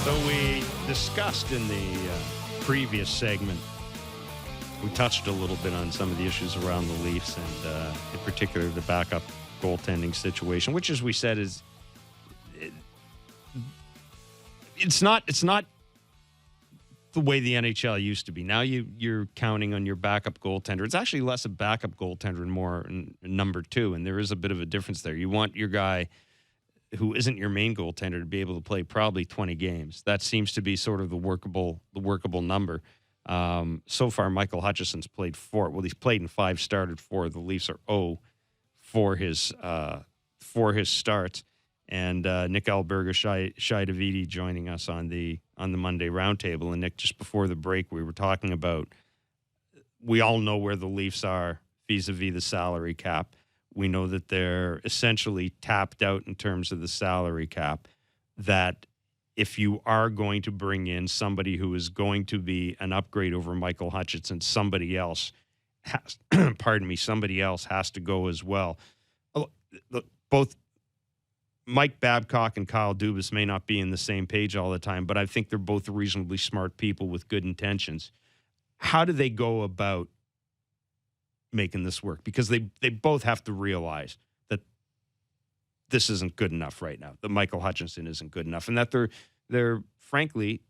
So we discussed in the previous segment, we touched a little bit on some of the issues around the Leafs and in particular the backup goaltending situation, which, as we said, is it's not the way the NHL used to be. Now you're counting on your backup goaltender. It's actually less a backup goaltender and more number two, and there is a bit of a difference there. You want your guy who isn't your main goaltender to be able to play probably 20 games. That seems to be sort of the workable number. So far, Michael Hutchinson's played 4. Well, he's played in 5, started 4. The Leafs are 0 for his starts. And Nick Alberga, Shai Davidi joining us on the Monday Roundtable. And Nick, just before the break, we were talking about, we all know where the Leafs are vis-a-vis the salary cap. We know that they're essentially tapped out in terms of the salary cap, that if you are going to bring in somebody who is going to be an upgrade over Michael Hutchinson, somebody else has, somebody else has to go as well. Look, both Mike Babcock and Kyle Dubas may not be in the same page all the time, but I think they're both reasonably smart people with good intentions. How do they go about making this work? Because they both have to realize that this isn't good enough right now, that Michael Hutchinson isn't good enough, and that they're frankly,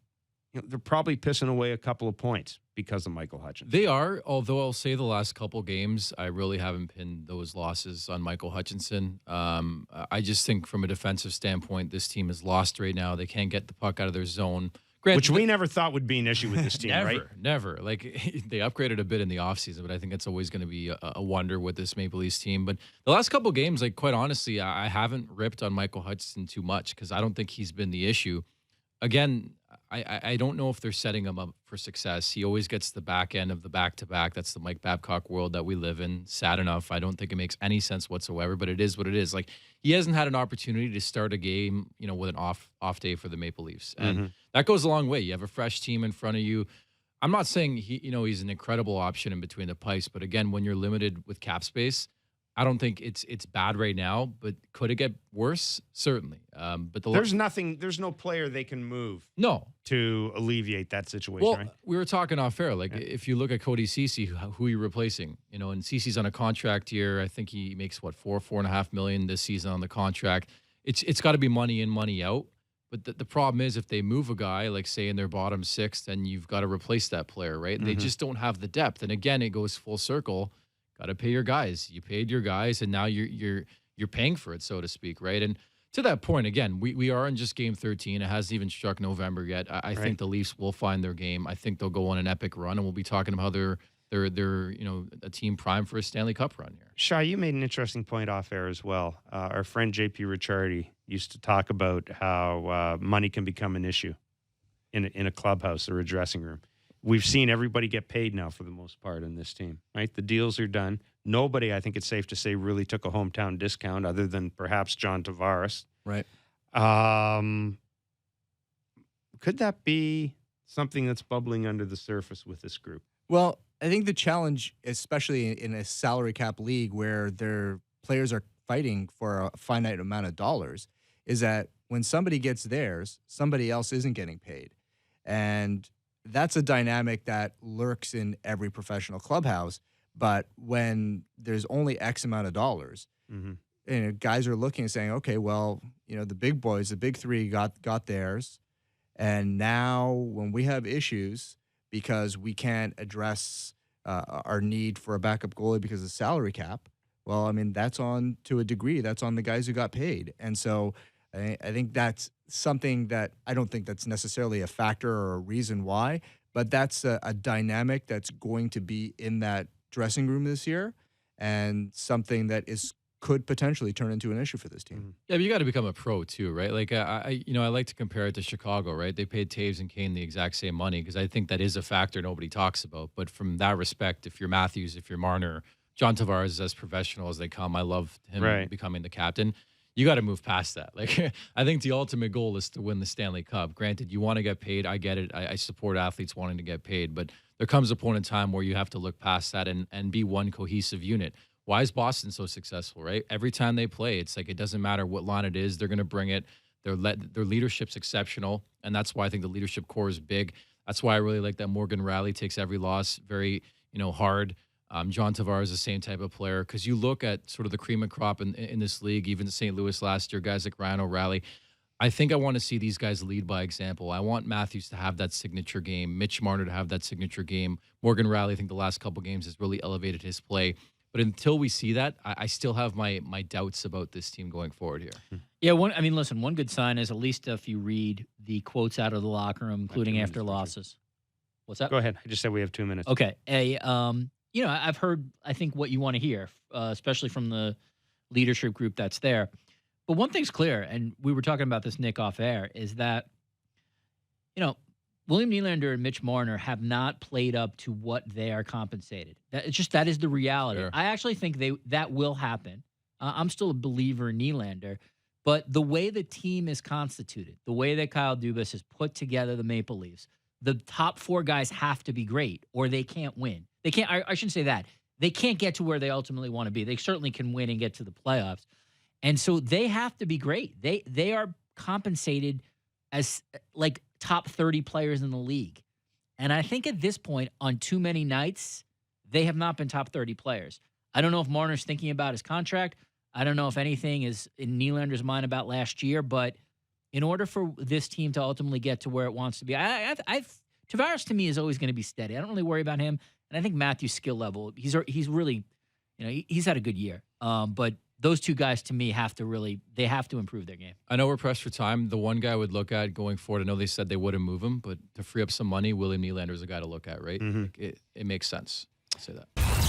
they're probably pissing away a couple of points because of Michael Hutchinson. They are, although I'll say the last couple games, I really haven't pinned those losses on Michael Hutchinson. I just think from a defensive standpoint, this team is lost right now. They can't get the puck out of their zone. Granted, which we never thought would be an issue with this team, never, right? Never. Like, they upgraded a bit in the offseason, but I think it's always going to be a wonder with this Maple Leafs team. But the last couple games, like, quite honestly, I haven't ripped on Michael Hutchinson too much because I don't think he's been the issue. Again, I don't know if they're setting him up for success. He always gets the back end of the back-to-back. That's the Mike Babcock world that we live in. Sad enough. I don't think it makes any sense whatsoever, but it is what it is. Like, he hasn't had an opportunity to start a game, with an off day for the Maple Leafs. And that goes a long way. You have a fresh team in front of you. I'm not saying he's an incredible option in between the pipes, but again, when you're limited with cap space, I don't think it's bad right now, but could it get worse? Certainly. But there's no player they can move to alleviate that situation, well, right? We were talking off air. Like, if you look at Cody Ceci, who you're replacing, and Ceci's on a contract year. I think he makes, $4.5 million this season on the contract. It's got to be money in, money out. But the problem is, if they move a guy, like, say, in their bottom 6, then you've got to replace that player, right? And they just don't have the depth. And again, it goes full circle. Got to pay your guys. You paid your guys, and now you're paying for it, so to speak, right? And to that point, again, we are in just game 13. It hasn't even struck November yet. I think the Leafs will find their game. I think they'll go on an epic run, and we'll be talking about how they're a team primed for a Stanley Cup run here. Shai, you made an interesting point off air as well. Our friend J.P. Ricciardi used to talk about how money can become an issue in a clubhouse or a dressing room. We've seen everybody get paid now for the most part in this team, right? The deals are done. Nobody, I think it's safe to say, really took a hometown discount other than perhaps John Tavares. Right. Could that be something that's bubbling under the surface with this group? Well, I think the challenge, especially in a salary cap league where their players are fighting for a finite amount of dollars, is that when somebody gets theirs, somebody else isn't getting paid. And that's a dynamic that lurks in every professional clubhouse. But when there's only X amount of dollars, guys are looking and saying, okay, well, the big boys, the big three got theirs. And now when we have issues because we can't address our need for a backup goalie because of salary cap, well, I mean, that's on, to a degree, that's on the guys who got paid. And so I think that's something that I don't think that's necessarily a factor or a reason why, but that's a dynamic that's going to be in that dressing room this year, and something that could potentially turn into an issue for this team. Yeah, but you got to become a pro too, right? Like, I like to compare it to Chicago, right? They paid Taves and Kane the exact same money because I think that is a factor nobody talks about. But from that respect, if you're Matthews, if you're Marner, John Tavares is as professional as they come. I love him becoming the captain. You got to move past that. Like, I think the ultimate goal is to win the Stanley Cup. Granted, you want to get paid. I get it. I support athletes wanting to get paid. But there comes a point in time where you have to look past that and be one cohesive unit. Why is Boston so successful, right? Every time they play, it's like it doesn't matter what line it is. They're going to bring it. Their leadership's exceptional, and that's why I think the leadership core is big. That's why I really like that Morgan Rally takes every loss very, hard. John Tavares is the same type of player, because you look at sort of the cream of crop in this league, even St. Louis last year, guys like Ryan O'Reilly. I think I want to see these guys lead by example. I want Matthews to have that signature game, Mitch Marner to have that signature game. Morgan Rally, I think the last couple games has really elevated his play. But until we see that, I still have my doubts about this team going forward here. Yeah, listen, one good sign is, at least if you read the quotes out of the locker room, including after losses. What's that? Go ahead. I just said we have 2 minutes. Okay. I've heard, I think, what you want to hear, especially from the leadership group that's there. But one thing's clear, and we were talking about this, Nick, off air, is that, William Nylander and Mitch Marner have not played up to what they are compensated. That is the reality. Sure. I actually think that will happen. I'm still a believer in Nylander, but the way the team is constituted, the way that Kyle Dubas has put together the Maple Leafs, the top 4 guys have to be great, or they can't win. They can't. I shouldn't say that. They can't get to where they ultimately want to be. They certainly can win and get to the playoffs, and so they have to be great. They are compensated as like top 30 players in the league. And I think at this point, on too many nights, they have not been top 30 players. I don't know if Marner's thinking about his contract. I don't know if anything is in Nylander's mind about last year, but in order for this team to ultimately get to where it wants to be, Tavares to me is always going to be steady. I don't really worry about him. And I think Matthew's skill level, he's really, he's had a good year. But those two guys, to me, have to improve their game. I know we're pressed for time. The one guy I would look at going forward, I know they said they wouldn't move him, but to free up some money, William Nylander is a guy to look at, right? Mm-hmm. Like it makes sense. I'll say that.